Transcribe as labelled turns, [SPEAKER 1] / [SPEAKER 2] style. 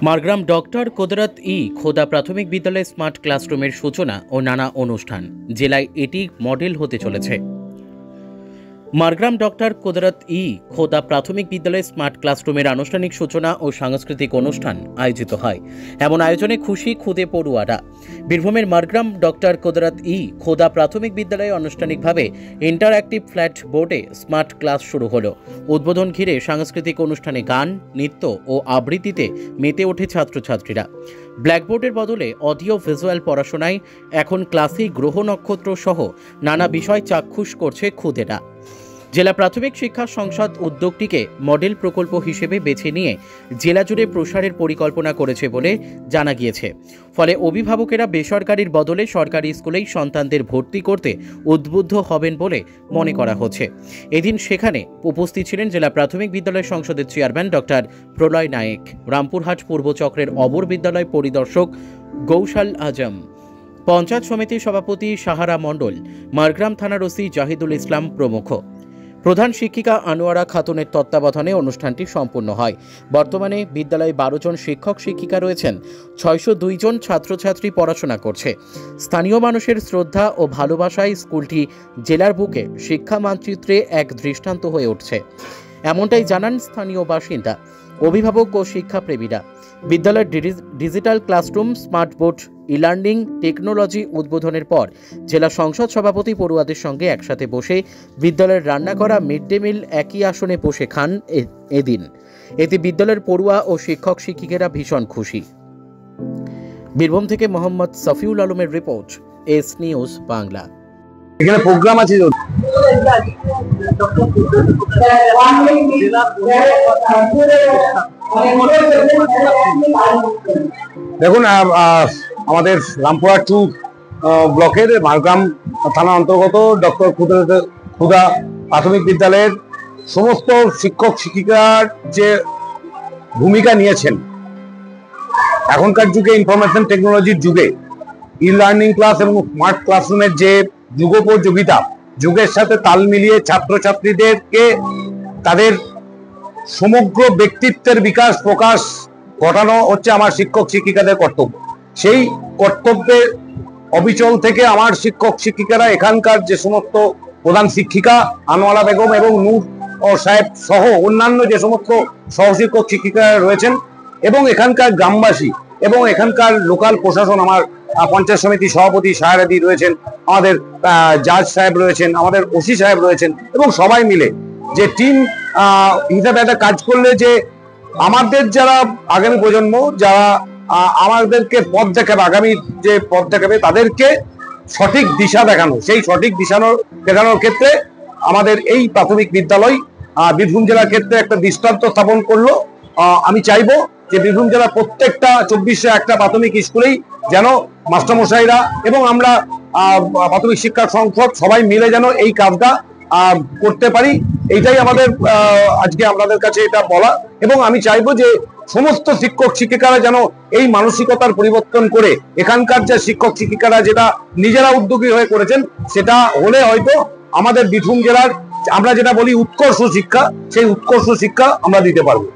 [SPEAKER 1] Margram doctor কুদরত খোদা প্রাথমিক বিদ্যালয়ে স্মার্ট ক্লাসরুমের সূচনা ও নানা অনুষ্ঠান। জেলায় এটি মডেল হতে চলেছে। মারগ্রাম ডক্টর কুদরত খোদা প্রাথমিক বিদ্যালয়ে স্মার্ট ক্লাসরুমের আনুষ্ঠানিক সূচনা ও সাংস্কৃতিক অনুষ্ঠান আয়োজিত হয়। এমন আয়োজনে খুশি খুদে পড়ুয়ারা। বীরভূমের মারগ্রাম ডক্টর কুদরত খোদা প্রাথমিক বিদ্যালয়ে আনুষ্ঠানিকভাবে ইন্টারঅ্যাক্টিভ ফ্ল্যাট বোর্ডে স্মার্ট ক্লাস শুরু হলো। উদ্বোধন ঘিরে সাংস্কৃতিক অনুষ্ঠানে গান, নৃত্য ও আবৃত্তিতে মেতে ওঠে ছাত্রছাত্রীরা। ব্ল্যাকবোর্ডের বদলে অডিও ভিজুয়াল পড়াশোনায় এখন ক্লাসেই গ্রহ নক্ষত্র সহ নানা বিষয় চাক্ষুষ করছে খুদেরা। জেলা প্রাথমিক শিক্ষা সংসদ উদ্যোগটিকে মডেল প্রকল্প হিসেবে বেছে নিয়ে জেলা জুড়ে প্রসারের পরিকল্পনা করেছে বলে জানা গিয়েছে। ফলে অভিভাবকেরা বেসরকারির বদলে সরকারি স্কুলেই সন্তানদের ভর্তি করতে উদ্বুদ্ধ হবেন বলে মনে করা হচ্ছে। এদিন সেখানে উপস্থিত ছিলেন জেলা প্রাথমিক বিদ্যালয় সংসদের চেয়ারম্যান ডক্টর প্রলয় নায়েক, রামপুরহাট পূর্ব চক্রের অবর বিদ্যালয় পরিদর্শক গৌসাল আজম, পঞ্চায়েত সমিতির সভাপতি সাহারা মণ্ডল, মারগ্রাম থানার ওসি জাহিদুল ইসলাম প্রমুখ। প্রধান শিক্ষিকা আনোয়ারা খাতুনের তত্ত্বাবধানে অনুষ্ঠানটি সম্পূর্ণ হয়। বর্তমানে বিদ্যালয়ে 12 জন শিক্ষক শিক্ষিকা রয়েছেন। 602 জন ছাত্রছাত্রী পড়াশোনা করছে। স্থানীয় মানুষের শ্রদ্ধা ও ভালোবাসায় স্কুলটি জেলার বুকে শিক্ষা মানচিত্রে এক দৃষ্টান্ত হয়ে উঠছে, এমনটাই জানান স্থানীয় বাসিন্দা, অভিভাবক ও শিক্ষাপ্রেমীরা। বিদ্যালয়ের digital classroom, smart board, e-learning technology উদ্বোধনের পর জেলা সংসদ সভাপতি পড়ুয়াদের সঙ্গে একসাথে বসে বিদ্যালয়ের রান্না করা মিড ডে মিল একই আসনে বসে খান এদিন। এতে বিদ্যালয়ের পড়ুয়া ও শিক্ষক শিক্ষিকারা ভীষণ খুশি। বীরভূম থেকে মোহাম্মদ সফিউল আলমের রিপোর্ট, এস নিউজ বাংলা।
[SPEAKER 2] এখানে প্রোগ্রাম আছে। দেখুন, আমাদের রামপুরহাট 2 ব্লকের মারগ্রাম থানা অন্তর্গত ডক্টর খুদা প্রাথমিক বিদ্যালয়ের সমস্ত শিক্ষক শিক্ষিকার যে ভূমিকা নিয়েছেন, এখনকার যুগে ইনফরমেশন টেকনোলজির যুগে ই-লার্নিং ক্লাস এবং স্মার্ট ক্লাসরুমের যে যুগোপযোগিতা, যুগের সাথে তাল মিলিয়ে ছাত্রছাত্রীদেরকে তাদের সমগ্র ব্যক্তিত্বের বিকাশ প্রকাশ ঘটানো হচ্ছে আমার শিক্ষক শিক্ষিকাদের কর্তব্য। সেই কর্তব্যের অবিচল থেকে আমার শিক্ষক শিক্ষিকারা এখানকার যে সমস্ত প্রধান শিক্ষিকা আনোয়ারা বেগম এবং নূর সাহেব সহ অন্যান্য যে সমস্ত সহশিক্ষক শিক্ষিকারা রয়েছেন এবং এখানকার গ্রামবাসী এবং এখানকার লোকাল প্রশাসন, আমার পঞ্চায়েত সমিতি সভাপতি সাহারাদি রয়েছেন, আমাদের জাজ সাহেব রয়েছেন, আমাদের ওসি সাহেব রয়েছেন এবং সবাই মিলে যে টিম হিসাবে একটা কাজ করলে যে আমাদের যারা আগামী প্রজন্ম, যারা আমাদেরকে পথ দেখাবে, আগামী যে পথ দেখাবে, তাদেরকে সঠিক দিশা দেখানো, সেই সঠিক দিশা দেখানোর ক্ষেত্রে আমাদের এই প্রাথমিক বিদ্যালয় বীরভূম জেলার ক্ষেত্রে একটা দৃষ্টান্ত স্থাপন করলো। আমি চাইবো যে বীরভূম জেলার প্রত্যেকটা 2401টা প্রাথমিক স্কুলেই যেন মাস্টারমশাইরা এবং আমরা প্রাথমিক শিক্ষা সংসদ সবাই মিলে যেন এই কাজটা করতে পারি। এইটাই আমাদের আজকে আপনাদের কাছে এটা বলা। এবং আমি চাইবো যে সমস্ত শিক্ষক শিক্ষিকারা যেন এই মানসিকতার পরিবর্তন করে এখানকার যে শিক্ষক শিক্ষিকারা যেটা নিজেরা উদ্যোগী হয়ে করেছেন, সেটা হলে হয়তো আমাদের বীরভূম জেলার আমরা যেটা বলি উৎকর্ষ শিক্ষা, সেই উৎকর্ষ শিক্ষা আমরা দিতে পারবো।